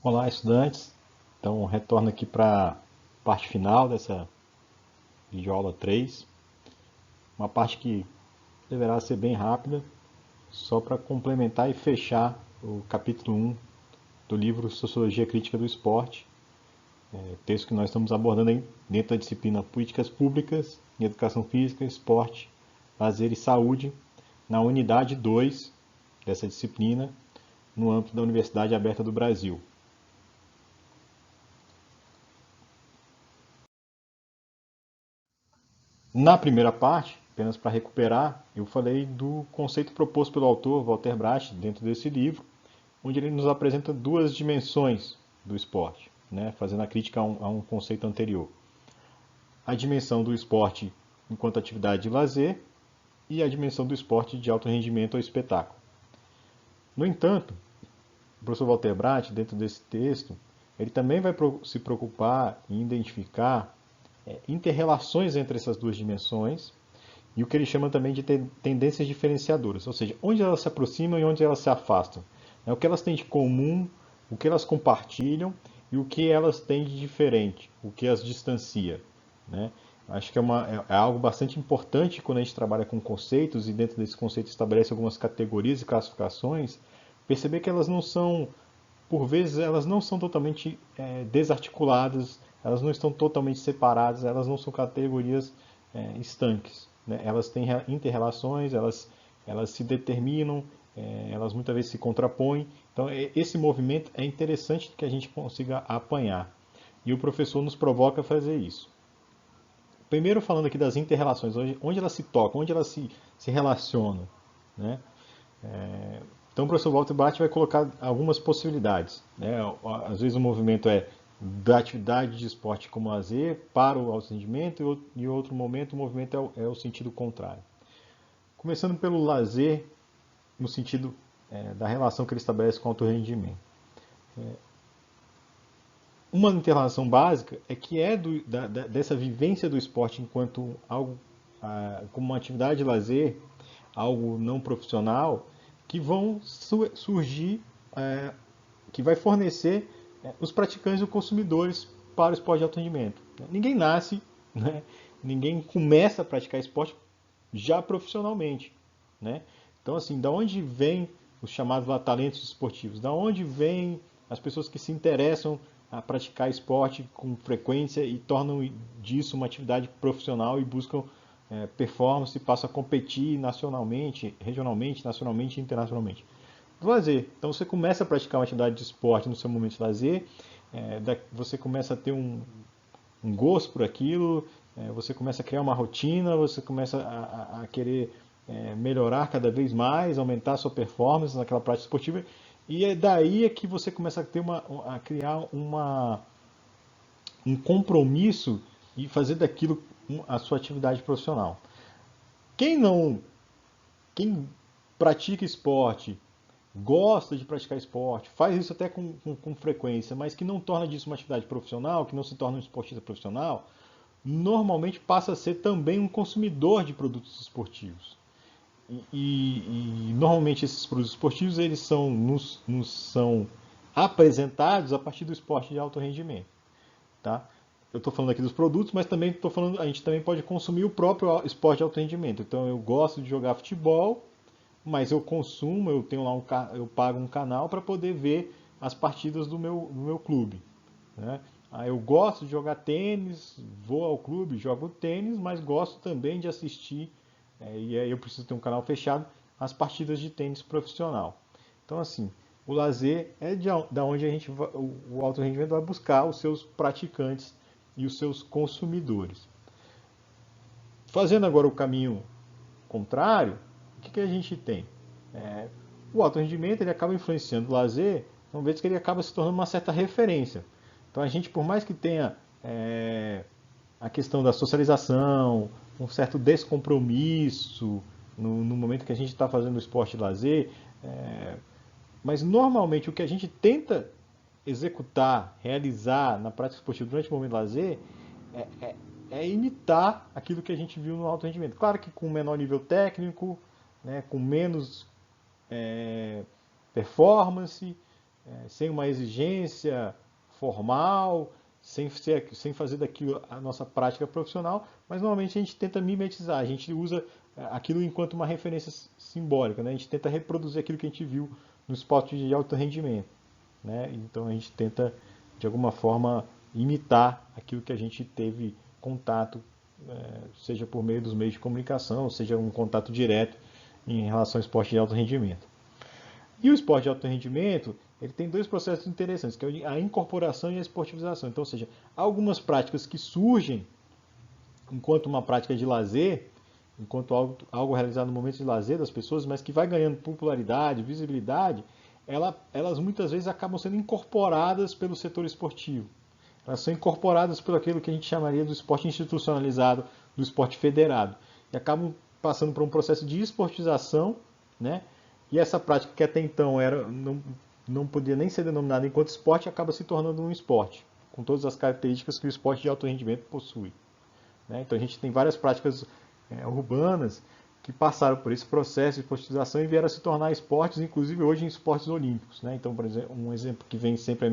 Olá, estudantes. Então, retorno aqui para a parte final dessa videoaula 3, uma parte que deverá ser bem rápida, só para complementar e fechar o capítulo 1 do livro Sociologia Crítica do Esporte, texto que nós estamos abordando aí dentro da disciplina Políticas Públicas em Educação Física, Esporte, Lazer e Saúde, na unidade 2 dessa disciplina, no âmbito da Universidade Aberta do Brasil. Na primeira parte, apenas para recuperar, eu falei do conceito proposto pelo autor Walter Bracht dentro desse livro, onde ele nos apresenta duas dimensões do esporte, né, fazendo a crítica a um conceito anterior. A dimensão do esporte enquanto atividade de lazer e a dimensão do esporte de alto rendimento ou espetáculo. No entanto, o professor Walter Bracht, dentro desse texto, ele também vai se preocupar em identificar interrelações entre essas duas dimensões e o que ele chama também de tendências diferenciadoras, ou seja, onde elas se aproximam e onde elas se afastam. O que elas têm de comum, o que elas compartilham e o que elas têm de diferente, o que as distancia. Né? Acho que é algo bastante importante quando a gente trabalha com conceitos e dentro desse conceito estabelece algumas categorias e classificações, perceber que elas não são, por vezes, elas não são totalmente desarticuladas, elas não estão totalmente separadas, elas não são categorias estanques. Né? Elas têm interrelações, elas se determinam, elas muitas vezes se contrapõem. Então, esse movimento é interessante que a gente consiga apanhar. E o professor nos provoca a fazer isso. Primeiro, falando aqui das interrelações, onde elas se tocam, onde elas se relacionam. Né? Então, o professor Walter Bart vai colocar algumas possibilidades. Né? Às vezes, o movimento é da atividade de esporte como lazer para o alto rendimento e em outro momento o movimento é o sentido contrário. Começando pelo lazer, no sentido da relação que ele estabelece com o alto rendimento. Uma interrelação básica é que dessa vivência do esporte enquanto algo como uma atividade de lazer, algo não profissional, que vão surgir, que vai fornecer os praticantes e os consumidores para o esporte de alto rendimento. Ninguém nasce, né? Ninguém começa a praticar esporte já profissionalmente. Né? Então, assim, da onde vem os chamados lá, talentos esportivos? Da onde vem as pessoas que se interessam a praticar esporte com frequência e tornam disso uma atividade profissional e buscam performance e passam a competir nacionalmente, regionalmente, nacionalmente e internacionalmente? Do lazer. Então você começa a praticar uma atividade de esporte no seu momento de lazer, você começa a ter um gosto por aquilo, você começa a criar uma rotina, você começa a querer melhorar cada vez mais, aumentar a sua performance naquela prática esportiva, e é daí que você começa a ter a criar um compromisso e fazer daquilo a sua atividade profissional. Quem não, quem pratica esporte, gosta de praticar esporte, faz isso até com frequência, mas que não torna disso uma atividade profissional, que não se torna um esportista profissional, normalmente passa a ser também um consumidor de produtos esportivos. E normalmente esses produtos esportivos eles nos são apresentados a partir do esporte de alto rendimento. Tá? Eu estou falando aqui dos produtos, mas também estou falando, a gente também pode consumir o próprio esporte de alto rendimento. Então eu gosto de jogar futebol, mas eu consumo, eu tenho lá eu pago um canal para poder ver as partidas do meu clube. Né? Eu gosto de jogar tênis, vou ao clube, jogo tênis, mas gosto também de assistir, e aí eu preciso ter um canal fechado, as partidas de tênis profissional. Então, assim, o lazer é da onde o alto rendimento vai buscar os seus praticantes e os seus consumidores. Fazendo agora o caminho contrário, o que a gente tem? O alto rendimento ele acaba influenciando o lazer, uma vez que ele acaba se tornando uma certa referência. Então a gente, por mais que tenha a questão da socialização, um certo descompromisso no momento que a gente está fazendo o esporte de lazer, mas normalmente o que a gente tenta executar, realizar na prática esportiva durante o momento de lazer é, é, é imitar aquilo que a gente viu no alto rendimento. Claro que com menor nível técnico, né, com menos performance, sem uma exigência formal, sem fazer daquilo a nossa prática profissional, mas normalmente a gente tenta mimetizar, a gente usa aquilo enquanto uma referência simbólica, né? A gente tenta reproduzir aquilo que a gente viu no esporte de alto rendimento, né? Então a gente tenta, de alguma forma, imitar aquilo que a gente teve contato, seja por meio dos meios de comunicação, seja um contato direto em relação ao esporte de alto rendimento. E o esporte de alto rendimento, ele tem dois processos interessantes, que é a incorporação e a esportivização. Então, ou seja, há algumas práticas que surgem enquanto uma prática de lazer, enquanto algo realizado no momento de lazer das pessoas, mas que vai ganhando popularidade, visibilidade, elas muitas vezes acabam sendo incorporadas pelo setor esportivo. Elas são incorporadas por aquilo que a gente chamaria do esporte institucionalizado, do esporte federado. E acabam passando por um processo de esportização, né? E essa prática que até então não podia nem ser denominada enquanto esporte, acaba se tornando um esporte, com todas as características que o esporte de alto rendimento possui, né? Então a gente tem várias práticas urbanas que passaram por esse processo de esportização e vieram a se tornar esportes, inclusive hoje em esportes olímpicos, né? Então, por exemplo, um exemplo que vem sempre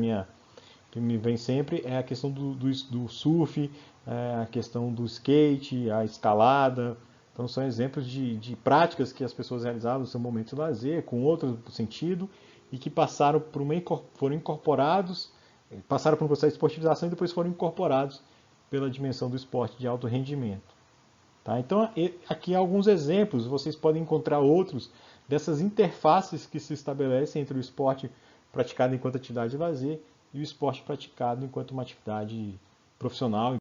que me vem sempre é a questão do surf, a questão do skate, a escalada. Então são exemplos de práticas que as pessoas realizavam no seu momento de lazer, com outro sentido, e que foram incorporados, passaram por um processo de esportivização e depois foram incorporados pela dimensão do esporte de alto rendimento. Tá? Então aqui há alguns exemplos, vocês podem encontrar outros dessas interfaces que se estabelecem entre o esporte praticado enquanto atividade de lazer e o esporte praticado enquanto uma atividade profissional,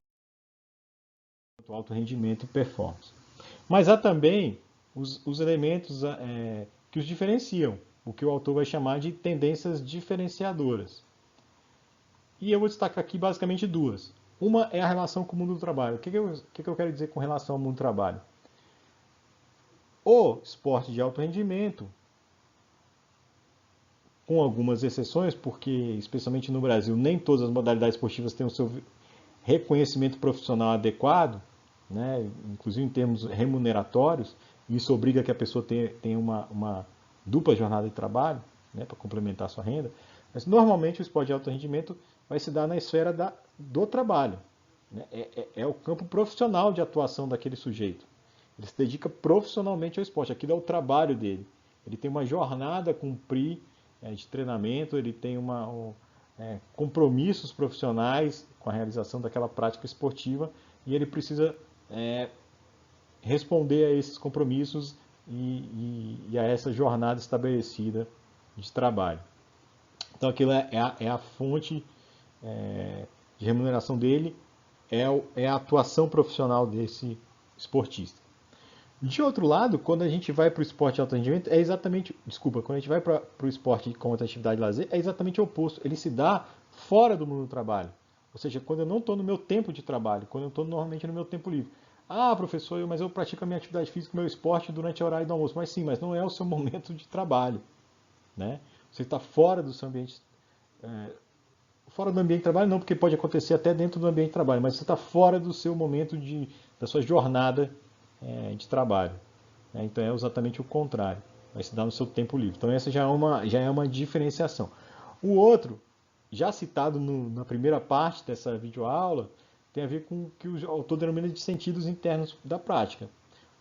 enquanto alto rendimento e performance. Mas há também os elementos que os diferenciam, o que o autor vai chamar de tendências diferenciadoras. E eu vou destacar aqui basicamente duas. Uma é a relação com o mundo do trabalho. O que eu quero dizer com relação ao mundo do trabalho? O esporte de alto rendimento, com algumas exceções, porque especialmente no Brasil nem todas as modalidades esportivas têm o seu reconhecimento profissional adequado, né? Inclusive em termos remuneratórios, e isso obriga que a pessoa tenha uma dupla jornada de trabalho, né, para complementar a sua renda. Mas normalmente o esporte de alto rendimento vai se dar na esfera do trabalho, né? É o campo profissional de atuação daquele sujeito. Ele se dedica profissionalmente ao esporte, aquilo é o trabalho dele. Ele tem uma jornada a cumprir de treinamento, ele tem compromissos profissionais com a realização daquela prática esportiva e ele precisa responder a esses compromissos e a essa jornada estabelecida de trabalho. Então aquilo é a fonte de remuneração dele, é a atuação profissional desse esportista. De outro lado, quando a gente vai para o esporte de alto rendimento, quando a gente vai para o esporte como atividade de lazer, é exatamente o oposto. Ele se dá fora do mundo do trabalho. Ou seja, quando eu não estou no meu tempo de trabalho, quando eu estou normalmente no meu tempo livre. Ah, professor, mas eu pratico a minha atividade física, o meu esporte durante o horário do almoço. Mas sim, mas não é o seu momento de trabalho, né? Você está fora do seu ambiente, fora do ambiente de trabalho não, porque pode acontecer até dentro do ambiente de trabalho, mas você está fora do seu momento da sua jornada de trabalho. Então é exatamente o contrário. Vai se dar no seu tempo livre. Então essa já é uma diferenciação. O outro, já citado na primeira parte dessa videoaula, tem a ver com o que o autor denomina de sentidos internos da prática.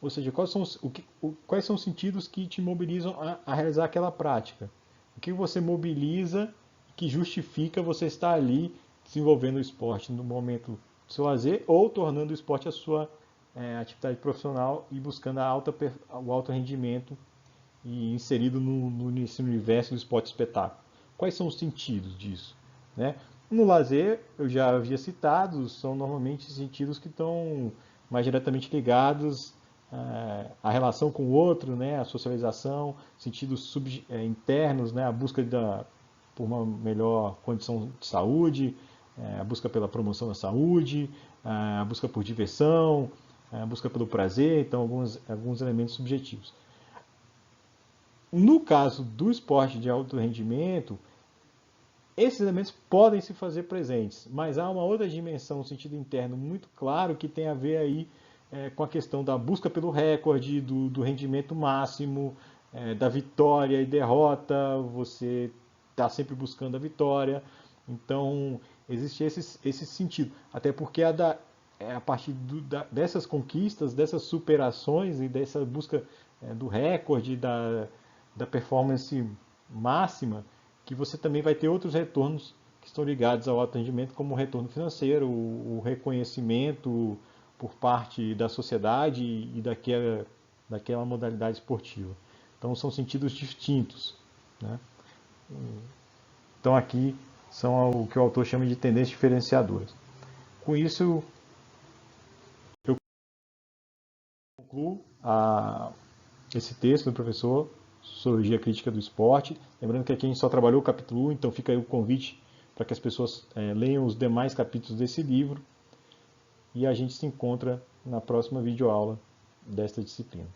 Ou seja, quais são os sentidos que te mobilizam a realizar aquela prática? O que você mobiliza que justifica você estar ali desenvolvendo o esporte no momento do seu lazer ou tornando o esporte a sua atividade profissional e buscando o alto rendimento e inserido nesse universo do esporte espetáculo. Quais são os sentidos disso? Né? No lazer, eu já havia citado, são normalmente sentidos que estão mais diretamente ligados à relação com o outro, né? A socialização, sentidos internos, né? A busca por uma melhor condição de saúde, a busca pela promoção da saúde, a busca por diversão, a busca pelo prazer, então alguns elementos subjetivos. No caso do esporte de alto rendimento, esses elementos podem se fazer presentes, mas há uma outra dimensão, no sentido interno, muito claro, que tem a ver aí com a questão da busca pelo recorde, do rendimento máximo, da vitória e derrota. Você está sempre buscando a vitória. Então, existe esse sentido. Até porque a partir dessas conquistas, dessas superações e dessa busca do recorde, da performance máxima, que você também vai ter outros retornos que estão ligados ao alto rendimento, como o retorno financeiro, o reconhecimento por parte da sociedade e daquela modalidade esportiva. Então, são sentidos distintos, né? Então, aqui são o que o autor chama de tendências diferenciadoras. Com isso, eu concluo esse texto do professor, Sociologia Crítica do Esporte. Lembrando que aqui a gente só trabalhou o capítulo 1, então fica aí o convite para que as pessoas leiam os demais capítulos desse livro. E a gente se encontra na próxima videoaula desta disciplina.